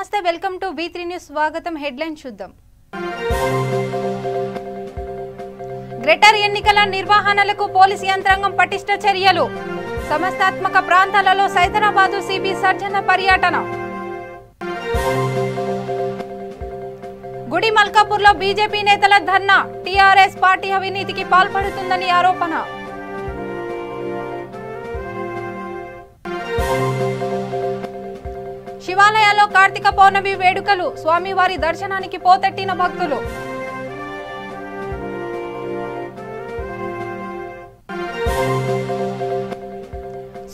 నమస్తే welcome to V3 news స్వాగతం headline చూద్దాం గ్రేటర్ ఎన్నికల నిర్వహణలకు పోలీస్ యంత్రాంగం పటిష్ట చర్యలు సమస్తాత్మక ప్రాంతాలలో సైదరాబాద్ సిపి సర్జన పర్యటన గుడి మల్కాపూర్లో బీజేపీ నేతల ధర్నా టీఆర్ఎస్ పార్టీ అవినీతికి పాల్పడుతుందని ఆరోపణ శివాలయాల్లో కార్తీక పౌర్ణమి వేడుకలు స్వామివారి దర్శనానికి పోతెట్టిన భక్తులు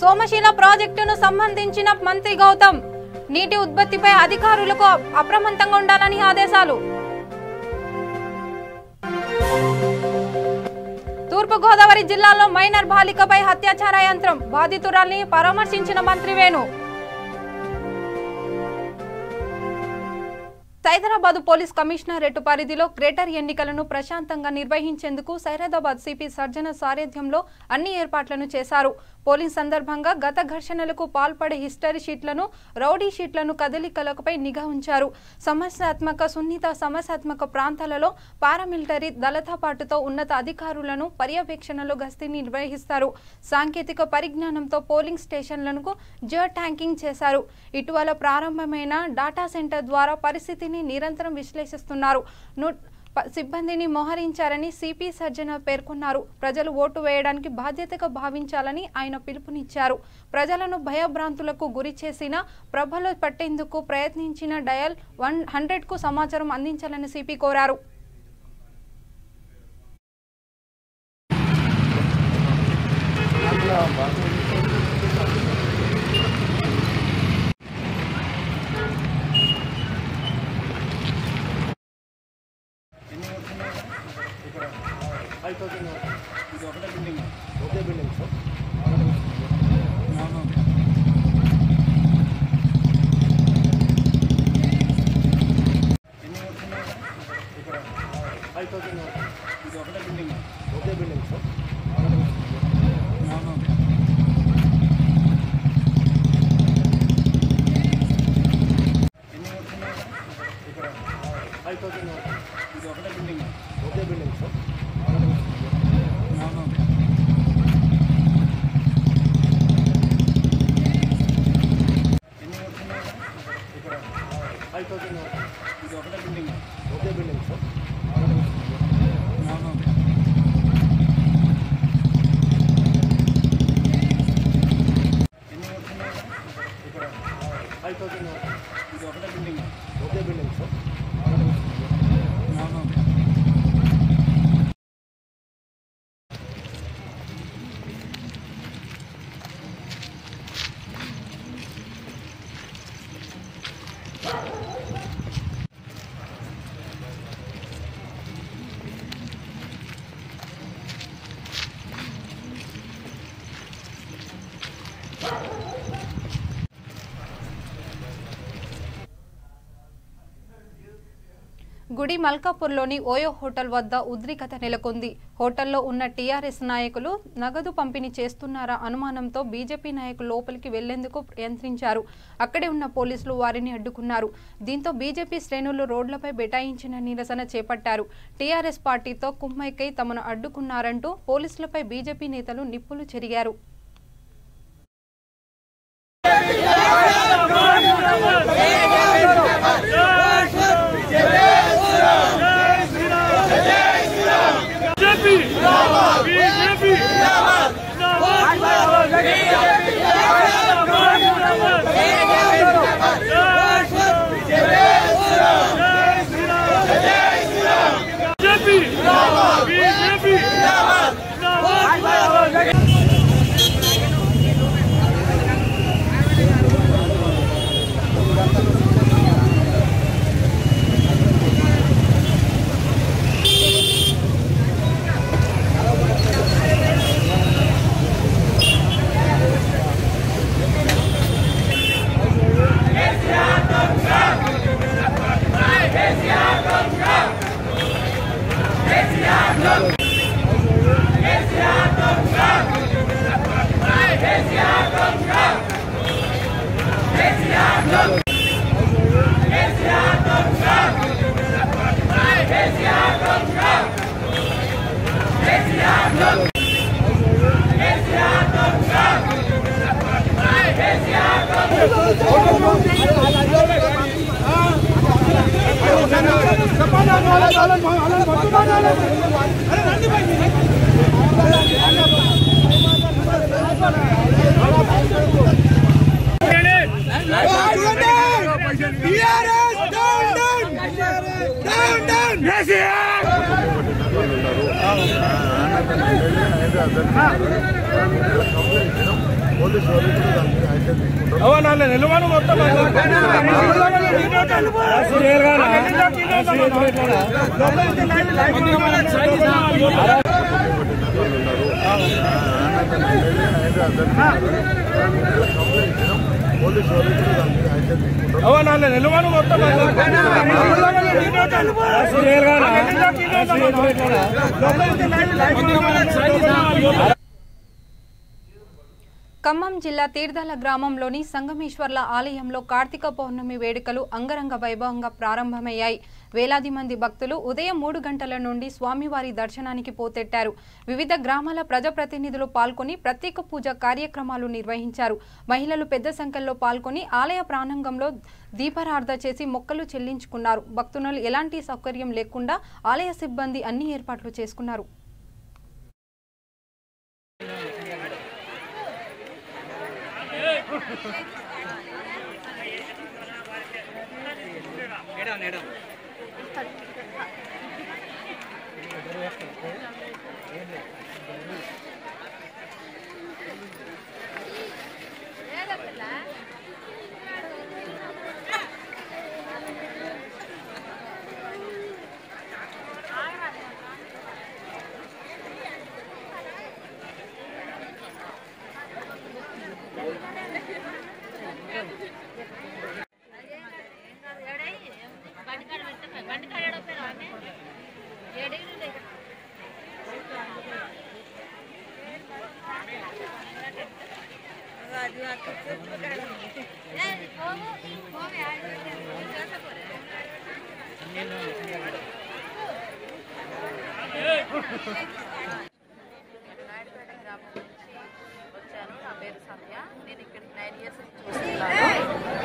సోమశీల ప్రాజెక్టును సంబంధించిన మంత్రి గౌతమ్ నీటి ఉత్పత్తిపై అధికారులకు అప్రమత్తంగా ఉండాలని ఆదేశాలు తూర్పుగోదావరి జిల్లాలో మైనర్ బాలికపై అత్యాచార యంత్రం బాధితురాల్ని పరామర్శించిన మంత్రి వేణు సైదరాబాద్ పోలీస్ కమిషనరేట్ పరిధిలో గ్రేటర్ ఎన్నికలను ప్రశాంతంగా నిర్వహించేందుకు సైదాబాద్ సిపి సర్జన సారథ్యంలో అన్ని ఏర్పాట్లను చేశారు. పోలింగ్ సందర్భంగా గత ఘర్షణలకు పాల్పడే హిస్టరీ షీట్లను రౌడీ షీట్లను కదలికలపై నిఘా ఉంచారు. సమస్యాత్మక ప్రాంతాలలో పారామిలిటరీ దళాలతో పాటుతో ఉన్నత అధికారులను పర్యవేక్షణలో గస్తీ నిర్వహిస్తారు. సాంకేతిక పరిజ్ఞానంతో పోలింగ్ స్టేషన్లకు జియో ట్యాంకింగ్ చేశారు. ఇటీవల ప్రారంభమైన డాటా సెంటర్ ద్వారా పరిస్థితిని నిరంతరం విశ్లేషిస్తున్నారు. సిబ్బందిని మోహరించారని సిపి సర్జన పేర్కొన్నారు. ప్రజలు ఓటు వేయడానికి బాధ్యతగా భావించాలని ఆయన పిలుపునిచ్చారు. ప్రజలను భయభ్రాంతులకు గురి చేసిన ప్రభలో పట్టేందుకు ప్రయత్నించిన డయల్ 100కు సమాచారం అందించాలని సిపి కోరారు. ఇది ఒకటే బిల్డింగ్ ఒకే బిల్డింగ్ సార్ ఎన్ని వస్తున్నాయి ఇక్కడ 5000 ఇది ఒకటే బిల్డింగ్ ఒకే బిల్డింగ్ సార్ ఎన్ని వస్తున్నాయి ఇక్కడ 5000 ఇది ఒకటే బిల్డింగ్ ఒకే బిల్డింగ్ సార్ ఇది ఒకటే బిల్డింగ్ ఒకే బిల్డింగ్ సార్ ఎన్ని వస్తున్నాయి ఇక్కడ 5000 ఇది ఒకటే బిల్డింగ్ ఒకే బిల్డింగ్ సార్ గుడి మల్కాపూర్లోని ఓయో హోటల్ వద్ద ఉద్రిక్తత నెలకొంది. హోటల్లో ఉన్న టీఆర్ఎస్ నాయకులు నగదు పంపిణీ చేస్తున్నారా అనుమానంతో బీజేపీ నాయకులు లోపలికి వెళ్లేందుకు యత్నించారు. అక్కడే ఉన్న పోలీసులు వారిని అడ్డుకున్నారు. దీంతో బీజేపీ శ్రేణులు రోడ్లపై బైఠాయించిన నిరసన చేపట్టారు. టీఆర్ఎస్ పార్టీతో కుమ్మక్కై తమను అడ్డుకున్నారంటూ పోలీసులపై బీజేపీ నేతలు నిప్పులు చెరిగారు. నిలవను మొత్తం నిలవను మొత్తం ఖమ్మం జిల్లా తీర్థాల గ్రామంలోని సంగమేశ్వర్ల ఆలయంలో కార్తీక పౌర్ణమి వేడుకలు అంగరంగ వైభవంగా ప్రారంభమయ్యాయి. వేలాది మంది భక్తులు ఉదయం 3 గంటల నుండి స్వామివారి దర్శనానికి పోతెట్టారు. వివిధ గ్రామాల ప్రజాప్రతినిధులు పాల్గొని ప్రత్యేక పూజ కార్యక్రమాలు నిర్వహించారు. మహిళలు పెద్ద సంఖ్యలో పాల్గొని ఆలయ ప్రాంగణంలో దీపారాధన చేసి మొక్కలు చెల్లించుకున్నారు. భక్తులు ఎలాంటి సౌకర్యం లేకుండా ఆలయ సిబ్బంది అన్ని ఏర్పాట్లు చేసుకున్నారు.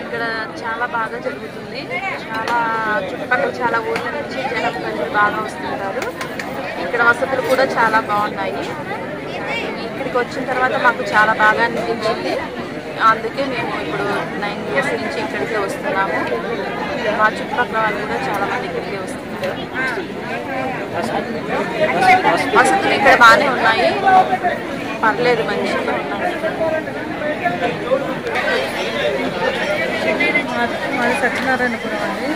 ఇక్కడ చాలా బాగా జరుగుతుంది. చాలా చుట్టుపక్కల చాలా ఊర్ల నుంచి జనం ప్రజలు బాగా వస్తుంటారు. ఇక్కడ వసతులు కూడా చాలా బాగున్నాయి. ఇక్కడికి వచ్చిన తర్వాత మాకు చాలా బాగా అనిపించింది. అందుకే మేము ఇప్పుడు 9 years నుంచి ఇక్కడికే వస్తున్నాము. మా చుట్టుపక్కల వాళ్ళు కూడా చాలా మంది ఇక్కడికే వస్తున్నారు. వసతులు ఇక్కడ బాగానే ఉన్నాయి, పర్లేదు, మంచిగా ఉన్నాయి. మాది సత్యనారాయణపురం అండి,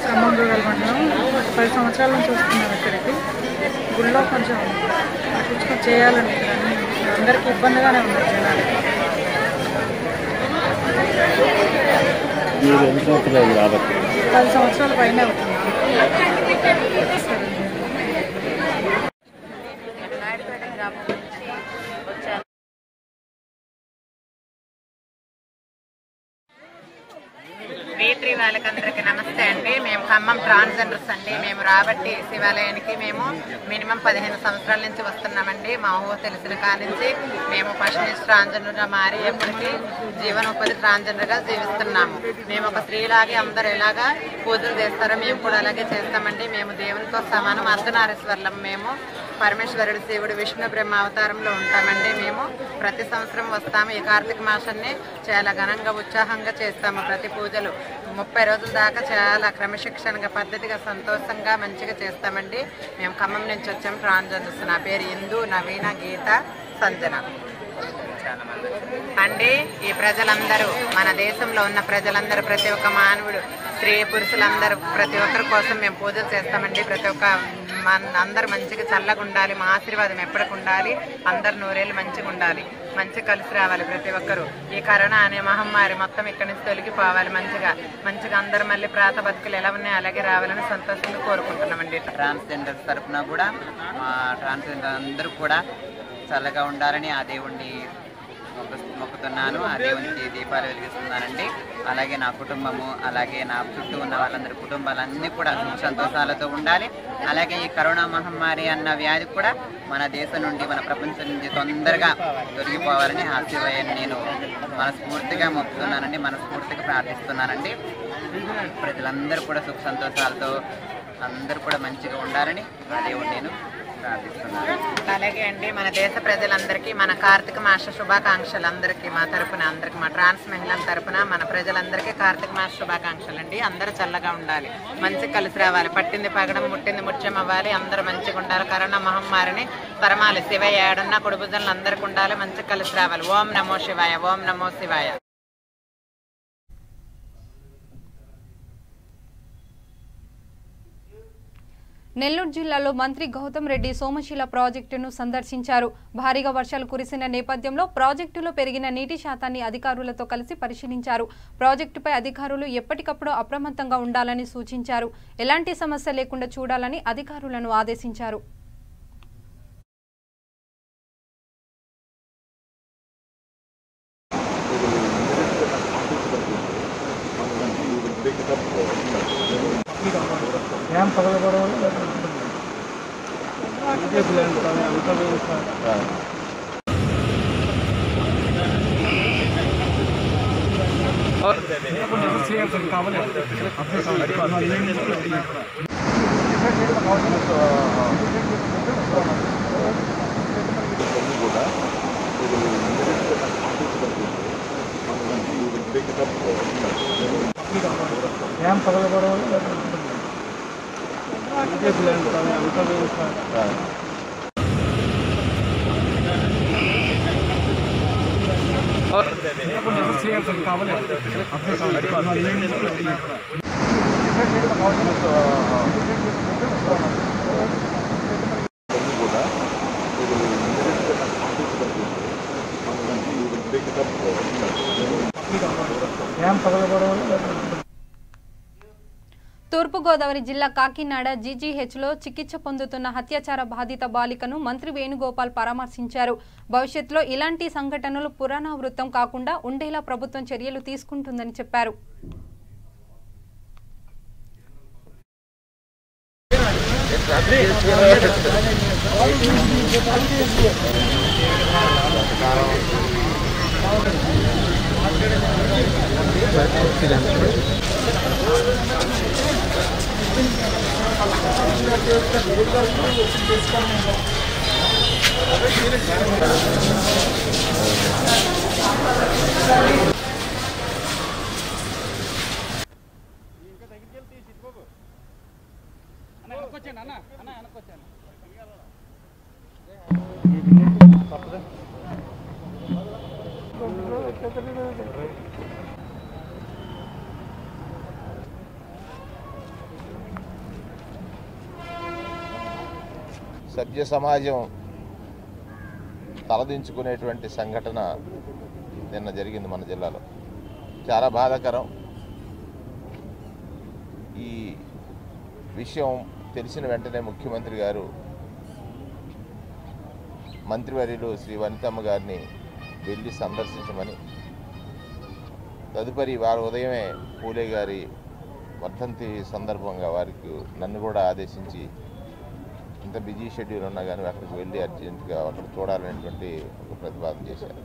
ఖమ్మం రూరల్ మండలం. 10 సంవత్సరాల నుంచి వస్తున్నాం ఇక్కడికి. గుళ్ళో కొంచెం కూర్చొని చేయాలని అందరికీ ఇబ్బందిగానే ఉంది జనాలు. 10 సంవత్సరాల పైన అవుతుంది. V3 వాళ్ళకందరికీ నమస్తే అండి. మేము ఖమ్మం ట్రాన్స్జెండర్స్ అండి. మేము రాబట్టి శివాలయానికి మేము మినిమం 15 సంవత్సరాల నుంచి వస్తున్నామండి. మా ఊహ తెలిసిన కానించి మేము ఫస్ట్ నుంచి ట్రాన్స్జెండర్గా మారి ఎప్పటికీ జీవనోపాధి ట్రాన్స్జెండర్గా జీవిస్తున్నాము. మేము ఒక స్త్రీలాగే అందరూ ఎలాగా పూజలు చేస్తారో మేము కూడా అలాగే చేస్తామండి. మేము దేవునితో సమానం, అర్ధనారీశ్వరులం. మేము పరమేశ్వరుడు, శివుడు, విష్ణు, బ్రహ్మ అవతారంలో ఉంటామండి. మేము ప్రతి సంవత్సరం వస్తాము. ఈ కార్తీక మాసాన్ని చాలా ఘనంగా ఉత్సాహంగా చేస్తాము. ప్రతి పూజలు 30 రోజుల దాకా చాలా క్రమశిక్షణగా పద్ధతిగా సంతోషంగా మంచిగా చేస్తామండి. మేము ఖమ్మం నుంచి వచ్చాము ట్రాన్స్జెండర్స్. నా పేరు ఇందు, నవీన, గీత, సంజన అండి. ఈ ప్రజలందరూ, మన దేశంలో ఉన్న ప్రజలందరూ, ప్రతి ఒక్క మానవుడు, స్త్రీ పురుషులందరూ ప్రతి ఒక్కరి కోసం మేము పూజలు చేస్తామండి. ప్రతి ఒక్క అందరూ మంచిగా చల్లగా ఉండాలి. మా ఆశీర్వాదం ఎప్పటికి ఉండాలి. అందరు నూరేళ్ళు మంచిగా ఉండాలి, మంచిగా కలిసి రావాలి ప్రతి ఒక్కరు. ఈ కరోనా అనే మహమ్మారి మొత్తం ఇక్కడి నుంచి తొలగిపోవాలి. మంచిగా అందరూ మళ్ళీ ప్రాత బతుకులు ఎలా ఉన్నాయి అలాగే రావాలని సంతోషంగా కోరుకుంటున్నామండి. ట్రాన్స్జెండర్స్ తరఫున కూడా మా ట్రాన్స్జెండర్ అందరూ కూడా చల్లగా ఉండాలని ఆ దేవుణ్ణి మొక్కుతున్నాను. ఆ దేవునికి దీపాలు వెలిగిస్తున్నానండి. అలాగే నా కుటుంబము, అలాగే నా చుట్టూ ఉన్న వాళ్ళందరి కుటుంబాలన్నీ కూడా సంతోషాలతో ఉండాలి. అలాగే ఈ కరోనా మహమ్మారి అన్న వ్యాధి కూడా మన దేశం నుండి, మన ప్రపంచం నుంచి తొందరగా తొలగిపోవాలని ఆ శివయ్యని నేను మనస్ఫూర్తిగా మొక్కుతున్నానండి, మనస్ఫూర్తిగా ప్రార్థిస్తున్నానండి. ప్రజలందరూ కూడా సుఖ సంతోషాలతో అందరూ కూడా మంచిగా ఉండాలని ఆ దేవుడిని నేను ప్రార్థిస్తున్నాను. అలాగే అండి, మన దేశ ప్రజలందరికీ మన కార్తీక మాస శుభాకాంక్షలు. అందరికీ మా తరపున, అందరికీ మా ట్రాన్స్ మహిళల తరపున మన ప్రజలందరికీ కార్తీక మాస శుభాకాంక్షలు అండి. అందరూ చల్లగా ఉండాలి, మంచి కలిసి రావాలి, పట్టింది పగడం ముట్టింది ముత్యం అవ్వాలి, అందరూ మంచిగా ఉండాలి, కరోనా మహమ్మారిని తరమాలి, శివయ్య ఏడున్న కుడుబుజలను అందరికీ ఉండాలి, మంచి కలిసి రావాలి. ఓం నమో శివాయ, ఓం నమో శివాయ. నెల్లూరు జిల్లాలో మంత్రి గౌతమ్ రెడ్డి సోమశిల ప్రాజెక్టును సందర్శించారు. భారీగా వర్షాలు కురిసిన నేపథ్యంలో ప్రాజెక్టులో పెరిగిన నీటి శాతాన్ని అధికారులతో కలిసి పరిశీలించారు. ప్రాజెక్టుపై అధికారులు ఎప్పటికప్పుడు అప్రమత్తంగా ఉండాలని సూచించారు. ఎలాంటి సమస్య లేకుండా చూడాలని అధికారులను ఆదేశించారు. తూర్పుగోదావరి జిల్లా కాకినాడ జీజీహెచ్లో చికిత్స పొందుతున్న అత్యాచార బాధిత బాలికను మంత్రి వేణుగోపాల్ పరామర్శించారు. భవిష్యత్తులో ఇలాంటి సంఘటనలు పునరావృతం కాకుండా ఉండేలా ప్రభుత్వం చర్యలు తీసుకుంటుందని చెప్పారు. సభ్య సమాజం తలదించుకునేటువంటి సంఘటన నిన్న జరిగింది మన జిల్లాలో. చాలా బాధాకరం. ఈ విషయం తెలిసిన వెంటనే ముఖ్యమంత్రి గారు మంత్రివర్యులు శ్రీ వనితమ్మ గారిని వెళ్ళి సందర్శించమని, తదుపరి వారు ఉదయమే పూలే గారి వర్ధంతి సందర్భంగా వారికి నన్ను కూడా ఆదేశించి, ఇంత బిజీ షెడ్యూల్ ఉన్నా కానీ అక్కడికి వెళ్ళి అర్జెంటుగా అక్కడ చూడాలనేటువంటి ఒక ప్రతిపాదన చేశారు.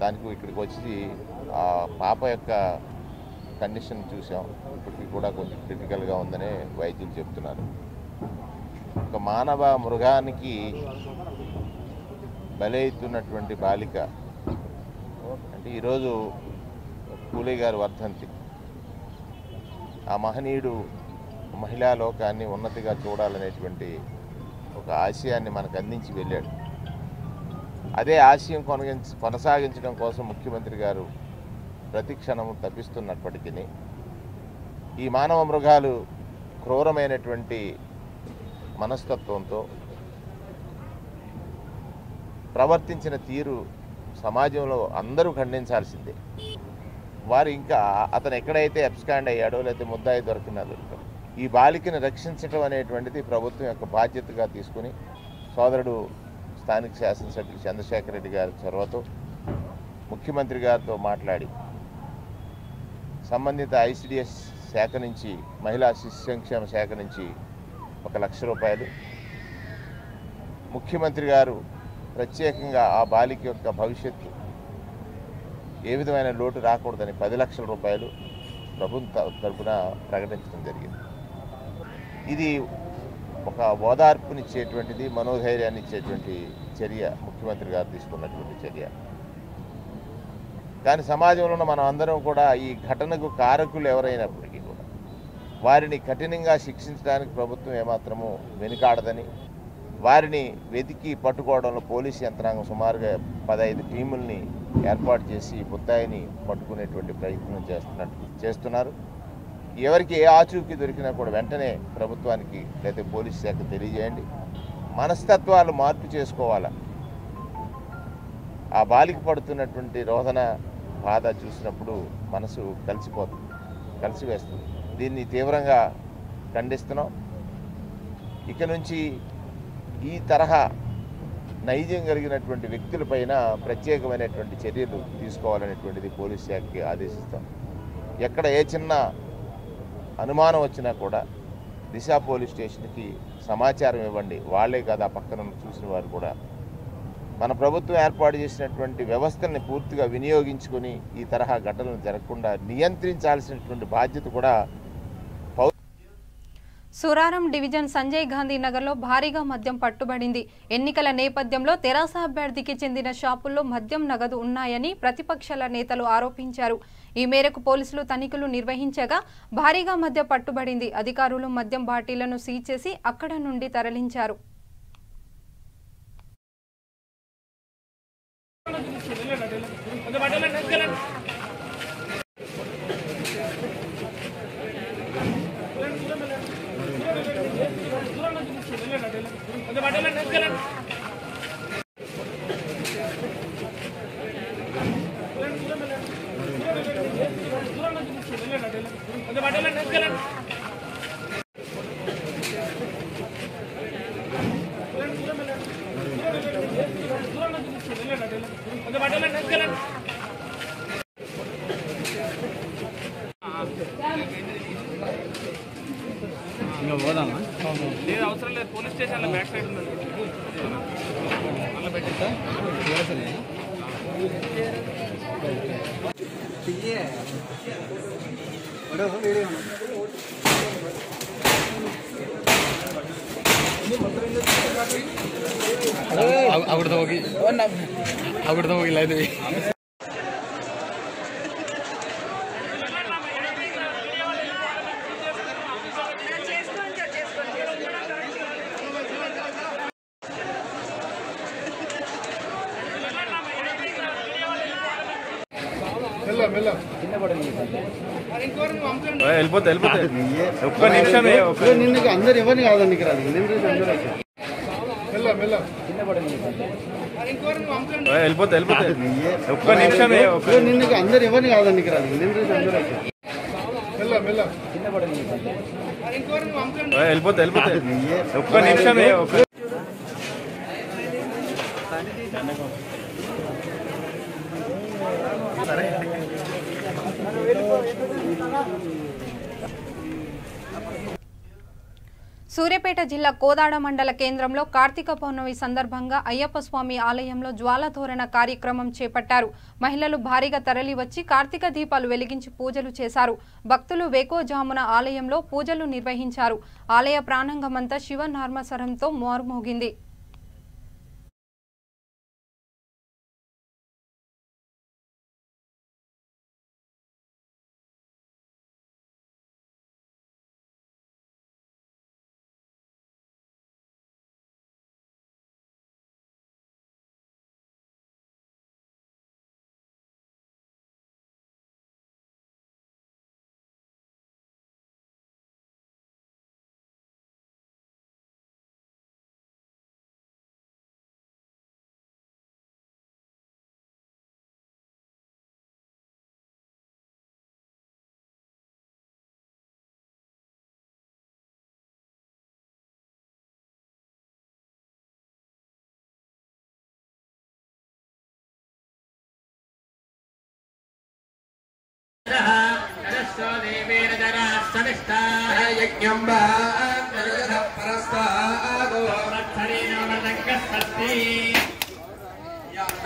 దానికి ఇక్కడికి వచ్చి ఆ పాప యొక్క కండిషన్ చూసాం. ఇప్పటికీ కూడా కొంచెం క్రిటికల్గా ఉందని వైద్యులు చెప్తున్నారు. ఒక మానవ మృగానికి బలైతున్నటువంటి బాలిక అంటే ఈరోజు పూలే గారి వర్ధంతి. ఆ మహనీయుడు మహిళా లోకాన్ని ఉన్నతిగా చూడాలనేటువంటి ఒక ఆశయాన్ని మనకు అందించి వెళ్ళాడు. అదే ఆశయం కొనసాగించడం కోసం ముఖ్యమంత్రి గారు ప్రతి క్షణము తప్పిస్తున్నప్పటికీ ఈ మానవ మృగాలు క్రూరమైనటువంటి మనస్తత్వంతో ప్రవర్తించిన తీరు సమాజంలో అందరూ ఖండించాల్సిందే. వారు ఇంకా అతను ఎక్కడైతే అబ్స్కాండ్ అయ్యాడో లేకపోతే ముద్దాయి దొరికినాడో ఈ బాలికను రక్షించడం అనేటువంటిది ప్రభుత్వం యొక్క బాధ్యతగా తీసుకుని సోదరుడు స్థానిక శాసనసభ్యులు చంద్రశేఖర్ రెడ్డి గారి చొరవతో ముఖ్యమంత్రి గారితో మాట్లాడి సంబంధిత ఐసిడిఎస్ శాఖ నుంచి, మహిళా శిశు సంక్షేమ శాఖ నుంచి 1,00,000 రూపాయలు, ముఖ్యమంత్రి గారు ప్రత్యేకంగా ఆ బాలిక యొక్క భవిష్యత్తు ఏ విధమైన లోటు రాకూడదని 10 లక్షల రూపాయలు, ప్రభుత్వం తరపున ప్రకటించడం జరిగింది. ఇది ఒక ఓదార్పునిచ్చేటువంటిది, మనోధైర్యాన్ని ఇచ్చేటువంటి చర్య, ముఖ్యమంత్రి గారు తీసుకున్నటువంటి చర్య. కానీ సమాజంలో మనం అందరం కూడా ఈ ఘటనకు కారకులు ఎవరైనప్పటికీ కూడా వారిని కఠినంగా శిక్షించడానికి ప్రభుత్వం ఏమాత్రమూ వెనుకాడదని, వారిని వెతికి పట్టుకోవడంలో పోలీసు యంత్రాంగం సుమారుగా 15 టీముల్ని ఏర్పాటు చేసి ముద్దాయిని పట్టుకునేటువంటి ప్రయత్నం చేస్తున్నారు. ఎవరికి ఏ ఆచూకీ దొరికినా కూడా వెంటనే ప్రభుత్వానికి లేదా పోలీసు శాఖ తెలియజేయండి. మనస్తత్వాలు మార్పు చేసుకోవాలా. ఆ బాలిక పడుతున్నటువంటి రోదన బాధ చూసినప్పుడు మనసు కలిసివేస్తుంది. దీన్ని తీవ్రంగా ఖండిస్తున్నాం. ఇక నుంచి ఈ తరహా నైజం కలిగినటువంటి వ్యక్తులపైన ప్రత్యేకమైనటువంటి చర్యలు తీసుకోవాలనేటువంటిది పోలీస్ శాఖకి ఆదేశిస్తాం. ఎక్కడ ఏ చిన్న అనుమానం వచ్చినా కూడా దిశ పోలీస్ స్టేషన్కి సమాచారం ఇవ్వండి. వాళ్ళే కాదు, ఆ పక్కన చూసిన వారు కూడా. మన ప్రభుత్వం ఏర్పాటు చేసినటువంటి వ్యవస్థల్ని పూర్తిగా వినియోగించుకొని ఈ తరహా ఘటనలు జరగకుండా నియంత్రించాల్సినటువంటి బాధ్యత కూడా. సురారం డివిజన్ సంజయ్ గాంధీ నగర్లో భారీగా మద్యం పట్టుబడింది. ఎన్నికల నేపథ్యంలో తెరాస అభ్యర్థికి చెందిన షాపుల్లో మద్యం నగదు ఉన్నాయని ప్రతిపక్షాల నేతలు ఆరోపించారు. ఈ మేరకు పోలీసులు తనిఖీలు నిర్వహించగా భారీగా మద్యం పట్టుబడింది. అధికారులు మద్యం బాటిళ్లను సీజ్ చేసి అక్కడ నుండి తరలించారు. ఇంకా పోదామా? లేదు, అవసరం లేదు. పోలీస్ స్టేషన్లో బ్యాక్ సైడ్ ఉందండి. మళ్ళీ పెట్టిస్తా. అక్కడితో ಹೋಗಿ లేదు. వెళ్ళిపోతే ఒక్క నిమిషమే. నిన్నకి అందరు ఎవరిని కాదండి ఇక్కడ వెళ్ళిపోతే ఒక్క నిమిషమే. నిన్నకి అందరు ఎవరిని కాదండి ఇక్కడ వెళ్ళిపోతే ఒక్క నిమిషమే. సూర్యాపేట జిల్లా కోదాడ మండల కేంద్రంలో కార్తీక పౌర్ణమి సందర్భంగా అయ్యప్ప స్వామి ఆలయంలో జ్వాలతోరణ కార్యక్రమం చేపట్టారు. మహిళలు భారీగా తరలివచ్చి కార్తీక దీపాలు వెలిగించి పూజలు చేశారు. భక్తులు వేకోజామున ఆలయంలో పూజలు నిర్వహించారు. ఆలయ ప్రాంగణమంతా శివ నామస్మరణంతో మారుమోగింది.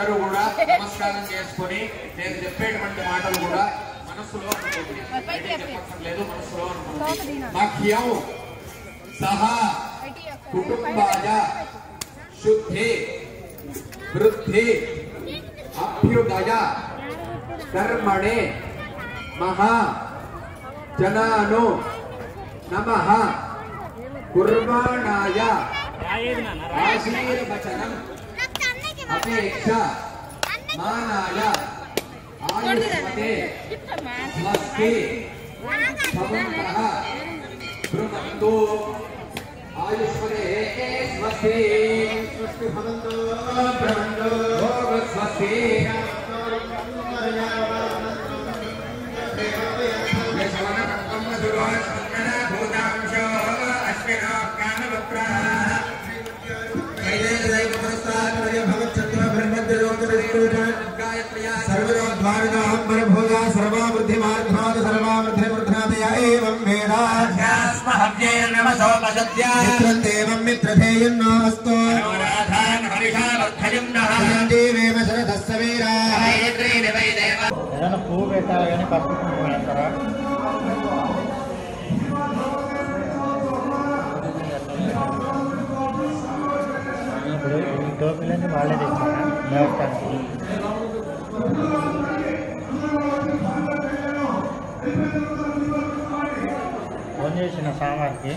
అందరూ కూడా నమస్కారం చేసుకొని నేను చెప్పేటువంటి మాటలు కూడా మన मह्यं सह कुटुंबाय शुद्धि वृद्धि अभ्युदय कर्मणे महा जनानो नमः कुर्बाणाय आशीर्वचनम् अपेक्षा मानाय आयुष्मते स्वस्ति भवन्तः ब्रह्मन्तु आयुष्मते स्वस्ति स्वस्ति भवन्तु ब्रह्मन्तु स्वस्ति देवं मित्रधेयन्नोऽस्तु పువ్వు పెట్టాలి కానీ పసుపు పెడతారా? ఇప్పుడు ఈ టోపీలన్నీ వాళ్ళే తెచ్చారా దేవస్థానం? ఫోన్ చేసిన సామాన్కి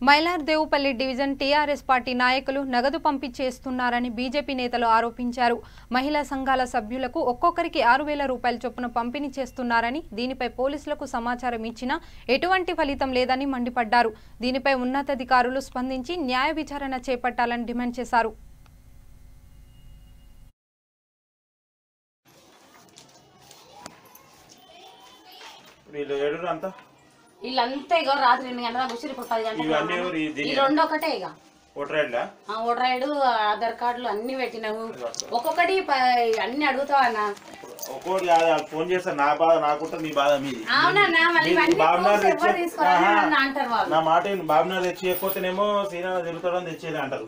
మైలార్దేవుపల్లి డివిజన్ టీఆర్ఎస్ పార్టీ నాయకులు నగదు పంపించేస్తున్నారని బీజేపీ నేతలు ఆరోపించారు. మహిళా సంఘాల సభ్యులకు ఒక్కొక్కరికి 6,000 రూపాయల చొప్పున పంపిణీ చేస్తున్నారని, దీనిపై పోలీసులకు సమాచారం ఇచ్చినా ఎటువంటి ఫలితం లేదని మండిపడ్డారు. దీనిపై ఉన్నతాధికారులు స్పందించి న్యాయ విచారణ చేపట్టాలని డిమాండ్ చేశారు. వీళ్ళంతా ఇక రాత్రి 8 గంటల కూర్చుని ఇప్పుడు 10 గంటలు ఈ రెండు ఒకటే ఇక ఓటర్ ఐడు ఆధార్ కార్డులు అన్ని పెట్టినావు. ఒక్కొక్కటి అన్ని అడుగుతావు అన్న. ఒక్కోటి కాదు, ఫోన్ చేస్తారు. నా బాధ నాకుంటుంది, మీ బాధ మీది. అవునన్నా నా మాట బాబునారు తెచ్చేయకపోతేనేమో శ్రీనాథ తిరుగుతాడని తెచ్చేది అంటారు.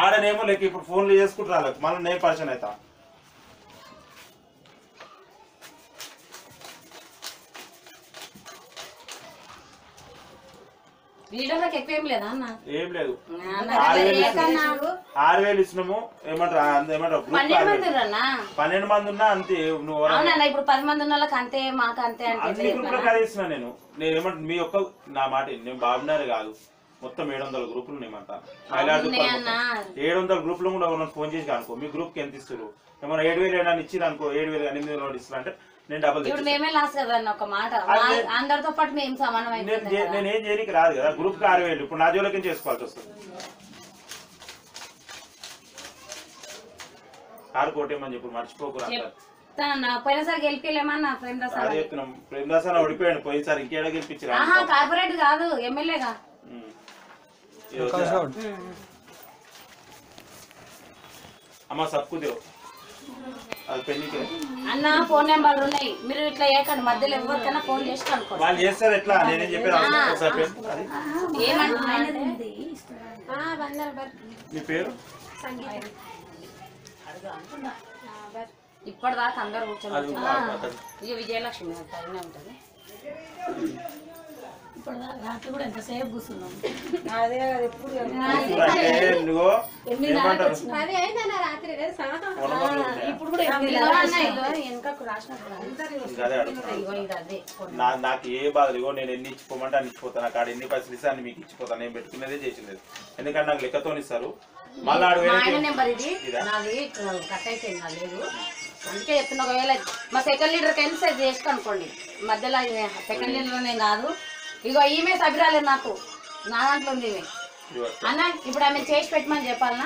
ఆడనేమో లెక్క ఇప్పుడు ఫోన్లు చేసుకుంటారు. మళ్ళీ నేను పరిచయం అవుతా. ఏం లేదు, 6,000 ఇచ్చినాము. ఏమంటారు 12 మంది ఉన్నా అంతే. ఇప్పుడు 10 మంది ఉన్న వాళ్ళకి అంతే, మాకు అంతే అన్ని గ్రూపులు కలిసిన నేను ఏమంటా మీ ఒక్క నా మాట నేను బాబునారే కాదు, మొత్తం 700 గ్రూపులు ఉన్నాయంతా. 700 గ్రూపులు కూడా ఫోన్ చేసి అనుకో మీ గ్రూప్ కి ఎంత ఇస్తారు, ఏమన్నా 7,000 ఏమైనా ఇచ్చిరు అనుకో, 7,800 ఇస్తారు అంటే నేను డబల్ మేమే లాస్ కదా ఒక మాట. అందరితో పాటు మేము సమానం. నేనేం చేయడానికి రాదు కదా, గ్రూప్ కి 6,000 ఇప్పుడు నా జోలికి చేసుకోవాల్సి వస్తుంది. ఆడుకోటేమని చెప్పు మర్చిపోకురా. పోయినసారి గెలిపిలేమన్నా ప్రేమదాస్ అదే చెప్తున్నాం. ప్రేమదాస్ అని ఓడిపోయాడు పోయినసారి, ఇంకేడా గెలిపించారు. కార్పొరేట్ కాదు, ఎమ్మెల్యేగా. అమ్మా సబ్కు దేవ్ అది పెళ్లికి అన్న ఫోన్ నెంబర్లు ఉన్నాయి, మీరు ఇట్లా చేయకండి. మధ్యలో ఎవరికైనా ఫోన్ చేసి కనుక్కోండి. వాళ్ళు చేస్తారు. ఎట్లా నేనేం చెప్పాను. మీ పేరు ఇప్పటిదాకా అందరు కూర్చొని ఇక విజయలక్ష్మి పైన ఉంటుంది. రాత్రి కూడా ఎంతసేపు కూర్చున్నాం. అదే ఎప్పుడు ఇప్పుడు కూడా నాకు ఏ బాధలు ఇగో నేను ఎన్ని ఇచ్చిపోమంటే అన్ని ఇచ్చిపోతాను. నాకు ఆడ ఎన్ని పైసలు ఇస్తే అన్ని మీకు ఇచ్చిపోతాను. నేను పెట్టుకునేదే చేసింది, ఎందుకంటే నాకు లెక్కతో ఇస్తారు. మళ్ళీ నెంబర్ ఇది నాది కట్ అయిపోయింది లేదు, అందుకే చెప్తున్నా. ఒకవేళ మా సెకండ్ లీడర్కి వెళ్ళి సెట్ చేసుకో అనుకోండి. మధ్యలో సెకండ్ లీడర్ కాదు, ఇగో ఈమె సభ్యురాలేదు నాకు, నా దాంట్లో ఉంది ఈమె అన్న. ఇప్పుడు ఆమె చేసి పెట్టమని చెప్పాలన్నా.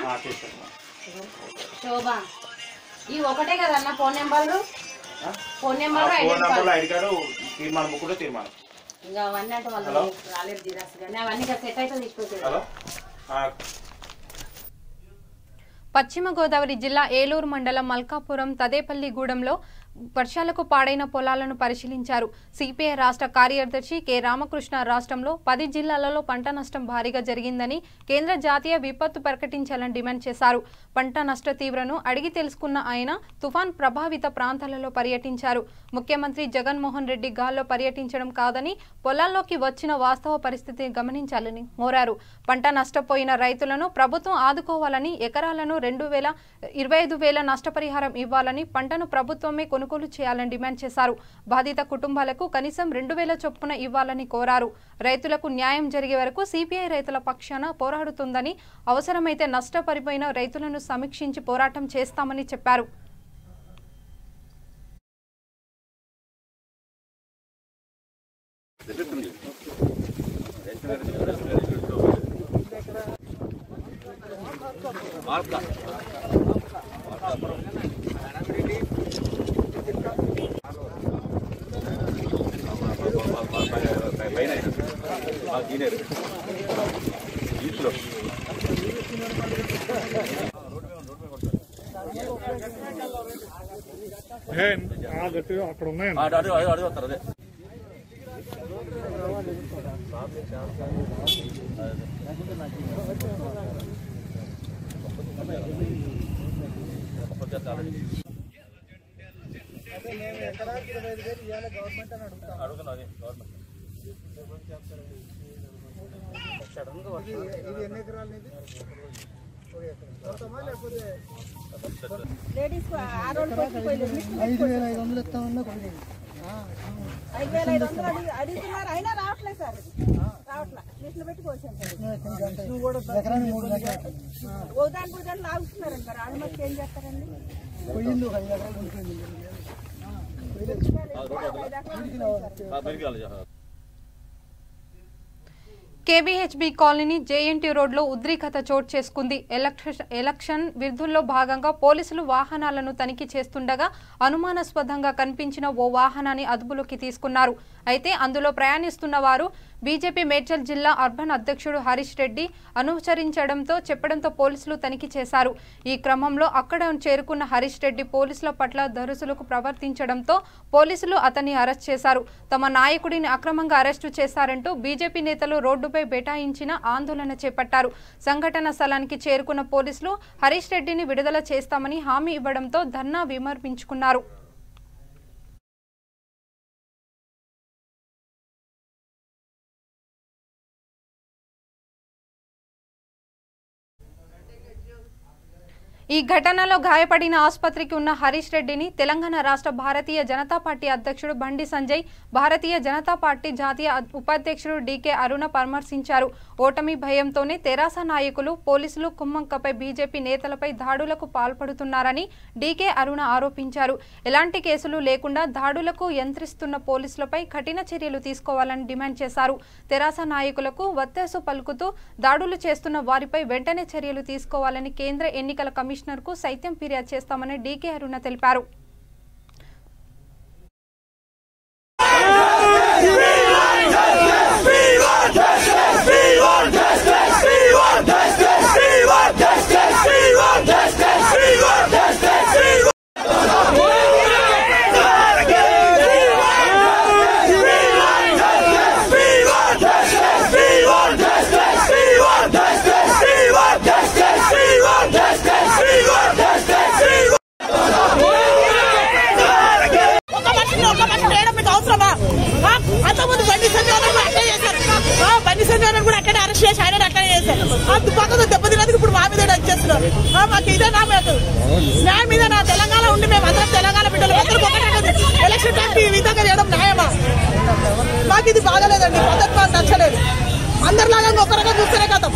శోభ ఇవి ఒకటే కదా అన్న ఫోన్ నెంబర్లు, ఫోన్ నెంబర్ ఐడి కార్డు తీర్మానం కూడా తీర్మానం. ఇంకా అవన్నీ అంటే వాళ్ళు రాలేదు జిరాక్స్ కానీ అవన్నీ సెట్ అయితే తీసుకొచ్చారు. పశ్చిమ గోదావరి జిల్లా ఏలూరు మండలం మల్కాపురం తదేపల్లిగూడెంలో వర్షాలకు పాడైన పొలాలను పరిశీలించారు. సిపిఐ రాష్ట్ర కార్యదర్శి కె రామకృష్ణ రాష్ట్రంలో 10 జిల్లాలలో పంట నష్టం భారీగా జరిగిందని కేంద్ర జాతీయ విపత్తు ప్రకటించాలని డిమాండ్ చేశారు. పంట నష్ట తీవ్రను అడిగి తెలుసుకున్న ఆయన తుఫాన్ ప్రభావిత ప్రాంతాలలో పర్యటించారు. ముఖ్యమంత్రి జగన్మోహన్ రెడ్డి గాల్లో పర్యటించడం కాదని పొలాల్లోకి వచ్చిన వాస్తవ పరిస్థితిని గమనించాలని కోరారు. పంట నష్టపోయిన రైతులను ప్రభుత్వం ఆదుకోవాలని, ఎకరాలను 25,000 నష్టపరిహారం ఇవ్వాలని, పంటను ప్రభుత్వమే కొనుగోలు చేయాలని డిమాండ్ చేశారు. బాధిత కుటుంబాలకు కనీసం 2,000 చొప్పున ఇవ్వాలని కోరారు. రైతులకు న్యాయం జరిగే వరకు సిపిఐ రైతుల పక్షాన పోరాడుతుందని, అవసరమైతే నష్టపరిపోయిన రైతులను సమీక్షించి పోరాటం చేస్తామని చెప్పారు. అక్కడ ఉన్నాయండి. లేడీస్ 5,500 ఇస్తామన్నా 5,500 అడుగుతున్నారు, అయినా రావట్లేదు సార్. రావట్లే లిస్టులు పెట్టి కోసాం ఓదాని పూజలు లాగుతున్నారండి. మరి అనుమతి ఏం చేస్తారండి? కేబీహెచ్బీ కాలనీ జేఎన్టీ రోడ్లో ఉద్రిక్తత చోటు చేసుకుంది. ఎలక్షన్ విధుల్లో భాగంగా పోలీసులు వాహనాలను తనిఖీ చేస్తుండగా అనుమానాస్పదంగా కనిపించిన ఓ వాహనాన్ని అదుపులోకి తీసుకున్నారు. అయితే అందులో ప్రయాణిస్తున్న వారు బీజేపీ మేడ్చల్ జిల్లా అర్బన్ అధ్యక్షుడు హరీష్ రెడ్డి అనుసరించడంతో చెప్పడంతో పోలీసులు తనిఖీ చేశారు. ఈ క్రమంలో అక్కడ చేరుకున్న హరీష్ రెడ్డి పోలీసుల పట్ల దురుసులకు ప్రవర్తించడంతో పోలీసులు అతన్ని అరెస్ట్ చేశారు. తమ నాయకుడిని అక్రమంగా అరెస్టు చేశారంటూ బీజేపీ నేతలు రోడ్డుపై బైఠాయించిన ఆందోళన చేపట్టారు. సంఘటన స్థలానికి చేరుకున్న పోలీసులు హరీష్ రెడ్డిని విడుదల చేస్తామని హామీ ఇవ్వడంతో ధర్నా విమర్శించుకున్నారు. ఈ ఘటనలో గాయపడిన ఆసుపత్రికి ఉన్న హరీష్ రెడ్డిని తెలంగాణ రాష్ట్ర భారతీయ జనతా పార్టీ అధ్యక్షుడు బండి సంజయ్, భారతీయ జనతా పార్టీ జాతీయ ఉపాధ్యక్షుడు డీకే అరుణ పరామర్శించారు. ఓటమి భయంతోనే తెరాస నాయకులు, పోలీసులు కుమ్మంకపై బీజేపీ నేతలపై దాడులకు పాల్పడుతున్నారని డీకే అరుణ ఆరోపించారు. ఎలాంటి కేసులు లేకుండా దాడులకు యంత్రిస్తున్న పోలీసులపై కఠిన చర్యలు తీసుకోవాలని డిమాండ్ చేశారు. తెరాస నాయకులకు వత్తేసు పలుకుతూ దాడులు చేస్తున్న వారిపై వెంటనే చర్యలు తీసుకోవాలని కేంద్ర ఎన్నికల కమిషనర్ కు సైతం ఫిర్యాదు చేస్తామని డీకే అరుణ తెలిపారు. బండి సంజయ్ కూడా అక్కడే అరెస్ట్ చేసి ఆయన అక్కడే చేశారు. పక్కన దెబ్బతిన్నందుకు ఇప్పుడు మా మీద వచ్చేస్తున్నారు. మాకు ఇదే నా న్యాయం మీద నా తెలంగాణ ఉండి మేము అందరం తెలంగాణ బిడ్డలు అందరూ ఒకటే ఎలక్షన్ టైంకి ఈ విధంగా చేయడం న్యాయమా? మాకు ఇది బాగలేదండి, పద్ధతి మాకు నచ్చలేదు. అందరిలాగా ఒకరిగా చూస్తేనే కదా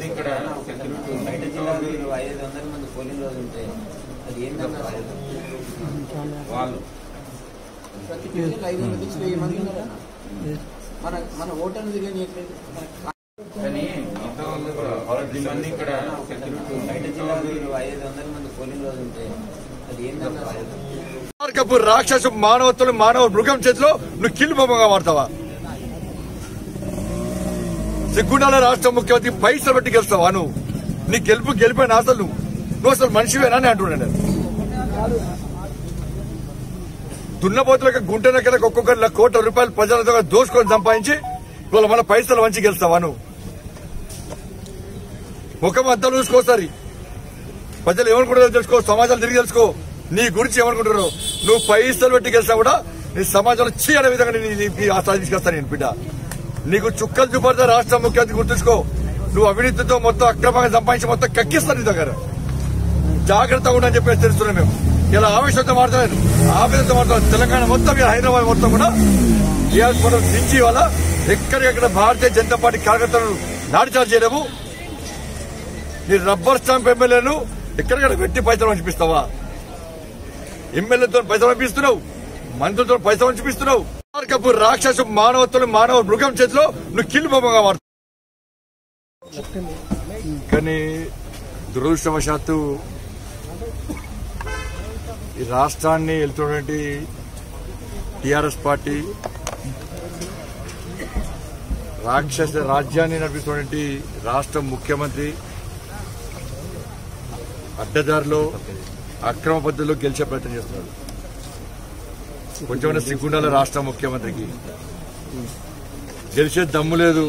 ఇక్కడ 500 మంది పోలింగ్ రోజు ఉంటే అది ఏంటంటే వాళ్ళు ప్రతి పిల్లలు 500 నుంచి 1000 మంది ఉన్నారు. మన ఓటర్లు తిరగనీయట్లేదు. కానీ ఇక్కడ బయట జిల్లాలో 500 మంది పోలింగ్ రోజు ఉంటే అది ఏంటంటే రాక్షసు మానవత్వం మానవ మృగం చేతిలో నువ్వు కిల్లు బొమ్మగా వాడతావా? సిగ్గుండాల రాష్ట్ర ముఖ్యమంత్రి పైసలు బట్టి గెలుస్తావా? నువ్వు నీ గెలిపోయిన అసలు నువ్వు అసలు మనిషివేనా అని అంటున్నాను. దున్నపోతులకు గుంటెనకలకు ఒక్కొక్కరి ₹1 కోట్ల ప్రజలతో దోసుకొని సంపాదించి ఇవాళ మన పైసలు మంచి గెలుస్తావా? నువ్వు ముఖం అంతా చూసుకోసారి ప్రజలు ఏమనుకుంటారో తెలుసుకో, సమాజాలు తిరిగి తెలుసుకో, నీ గురించి ఏమనుకుంటారో. నువ్వు పైసలు పెట్టి గెలిచినా కూడా నీ సమాజంలో చీయనే విధంగా తీసుకొస్తాను నేను బిడ్డ. నీకు చుక్కలు చూపడతా రాష్ట్ర ముఖ్యమంత్రి గుర్తుంచుకో. నువ్వు అవినీతితో మొత్తం అక్రమంగా సంపాదించి మొత్తం కక్కిస్తాను నీ దగ్గర. జాగ్రత్తగా ఉండని చెప్పేసి తెలుస్తున్నాం మేము. ఇలా ఆవేశంతో మాట్లాడారు, ఆవేశంతో మాట్లాడారు. తెలంగాణ మొత్తం హైదరాబాద్ మొత్తం కూడా టీఆర్ఎస్ మనం దించి వల్ల ఎక్కడికెక్కడ భారతీయ జనతా పార్టీ కార్యకర్తలను నాటిచార్జ్ చేయలేము. నీ రబ్బర్ స్టాంప్ ఎమ్మెల్యేను ఎక్కడికక్కడ పెట్టి పైసలు పంపిస్తావా? ఎమ్మెల్యేతో పైసలు పంపిస్తున్నావు, మంత్రులతో పైసలు పంపిస్తున్నావు. రాక్షసు మానవత్వం మానవ మృగం చేతిలో నువ్వు కిల్లు బొమ్మగా వాడతావు. కానీ దురదృష్టవశాత్తు ఈ రాష్ట్రాన్ని వెళ్తున్నటువంటి టీఆర్ఎస్ పార్టీ రాక్షస రాజ్యాన్ని నడిపిస్తున్నటువంటి రాష్ట్ర ముఖ్యమంత్రి అడ్డదారిలో అక్రమ పద్ధతిలో గెలిచే ప్రయత్నం చేస్తున్నారు. కొంచెం సిగ్గుండాల రాష్ట్ర ముఖ్యమంత్రికి. గెలిచే దమ్ము లేదు,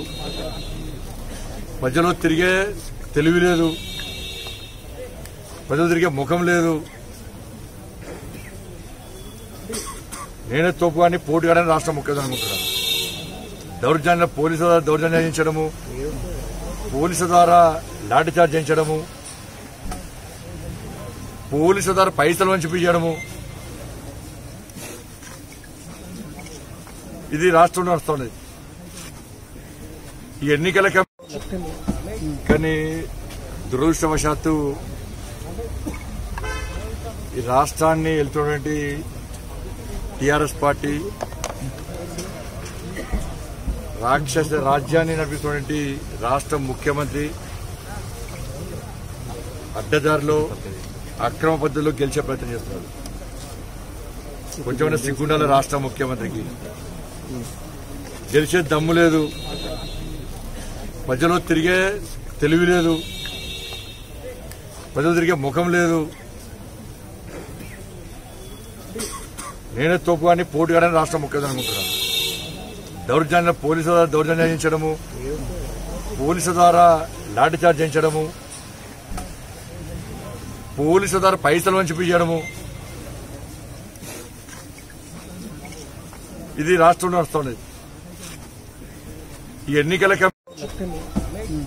ప్రజలు తిరిగే తెలివి లేదు, ప్రజలు తిరిగే ముఖం లేదు. నేనే తోపుగాని పోటీగాడని రాష్ట్ర ముఖ్యమంత్రి అనుకుంటున్నాను. దౌర్జన్య పోలీసుల ద్వారా దౌర్జన్యం చేయించడము, పోలీసుల ద్వారా లాఠీచార్జ్ చేయించడము, పోలీసుల ద్వారా పైసలు వంచిపించడము, ఇది రాష్ట్రంలో నడుస్తుంది. ఈ ఎన్నికల కానీ దురదృష్టవశాత్తు ఈ రాష్ట్రాన్ని వెళ్తున్నటువంటి టీఆర్ఎస్ పార్టీ రాక్షస రాజ్యాన్ని నడిపిస్తున్నటువంటి రాష్ట్ర ముఖ్యమంత్రి అడ్డదారిలో అక్రమ పద్ధతిలో గెలిచే ప్రయత్నం చేస్తున్నారు. కొంచెం సిగ్గుండాల రాష్ట్ర ముఖ్యమంత్రికి. గెలిచే దమ్ము లేదు, ప్రజలు తిరిగే తెలివి లేదు, ప్రజలు తిరిగే ముఖం లేదు. నేనే తోపుగాని పోటీగాడని రాష్ట్ర ముఖ్యమంత్రి అనుకుంటున్నాను. దౌర్జన్య పోలీసుల ద్వారా దౌర్జన్యం చేయించడము, పోలీసుల ద్వారా లాఠీచార్జ్ చేయించడము, పోలీసుల ద్వారా పైసలు వంచిపించడము, ఇది రాష్ట్రంలో నడుస్తుంది. ఈ ఎన్నికల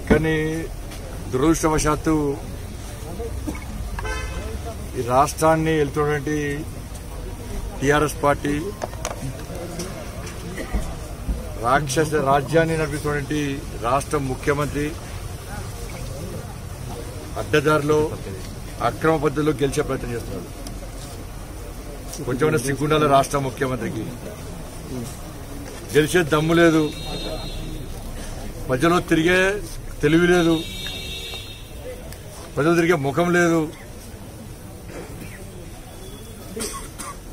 కానీ దురదృష్టవశాత్తు ఈ రాష్ట్రాన్ని వెళ్తున్నటువంటి టీఆర్ఎస్ పార్టీ రాక్షస రాజ్యాన్ని నడిపిస్తున్నటువంటి రాష్ట్ర ముఖ్యమంత్రి అడ్డదారిలో అక్రమ పద్ధతిలో గెలిచే ప్రయత్నం చేస్తున్నారు. కొంచెం సిగ్గుండాల రాష్ట్ర ముఖ్యమంత్రికి. గెలిచే దమ్ము లేదు, ప్రజలు తిరిగే తెలివి లేదు, ప్రజలు తిరిగే ముఖం లేదు.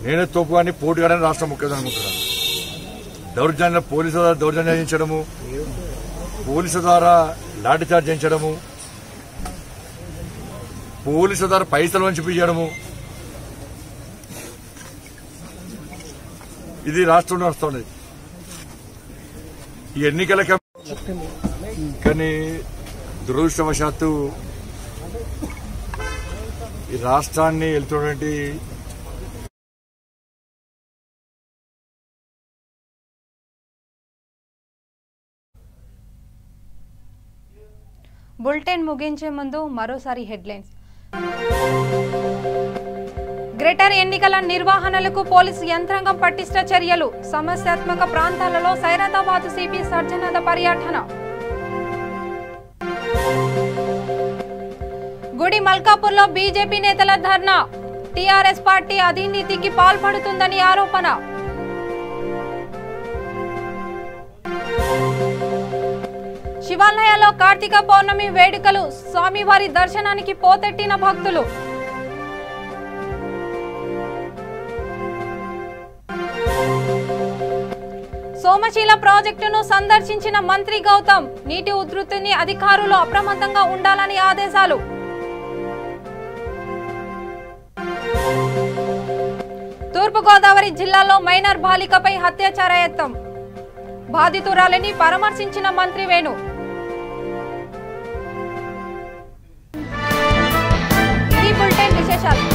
నేనే తోపుగాని పోటీగాడని రాష్ట్ర ముఖ్యమంత్రి అనుకుంటున్నాను. దౌర్జన్య పోలీసుల ద్వారా దౌర్జన్యం చేయించడము, పోలీసుల ద్వారా లాఠీచార్జ్ చేయించడము, పోలీసుల ద్వారా పైసలు వంచిపించడము, ఇది రాష్ట్రంలో నడుస్తుంది. ఈ ఎన్నికల కానీ దురదృష్టవశాత్తు ఈ రాష్ట్రాన్ని వెళ్తున్నటువంటి బులెటిన్ ముగించే ముందు మరోసారి హెడ్లైన్స్. గ్రేటర్ ఎన్నికల నిర్వహణలకు పోలీసు యంత్రాంగం పటిష్ట చర్యలు. సమస్యాత్మక ప్రాంతాలలో సైరాబాద్ సిపి సర్జనాథ పర్యటన. గుడి మల్కాపూర్లో బీజేపీ నేతల ధర్నా. టీఆర్ఎస్ పార్టీ అవినీతికి పాల్పడుతుందని ఆరోపణ. శివాలయాల్లో కార్తీక పౌర్ణమి వేడుకలు, స్వామివారి దర్శనానికి పోతెట్టిన భక్తులు. సోమశీల ప్రాజెక్టును సందర్శించిన మంత్రి గౌతమ్, నీటి ఉధృతిని అధికారులు అప్రమత్తంగా ఉండాలని ఆదేశాలు. తూర్పుగోదావరి జిల్లాలో మైనర్ బాలికపై అత్యాచార యత్నం, బాధితురాలిని పరామర్శించిన మంత్రి వేణు. ఈ బులెటిన్ విశేషాలు.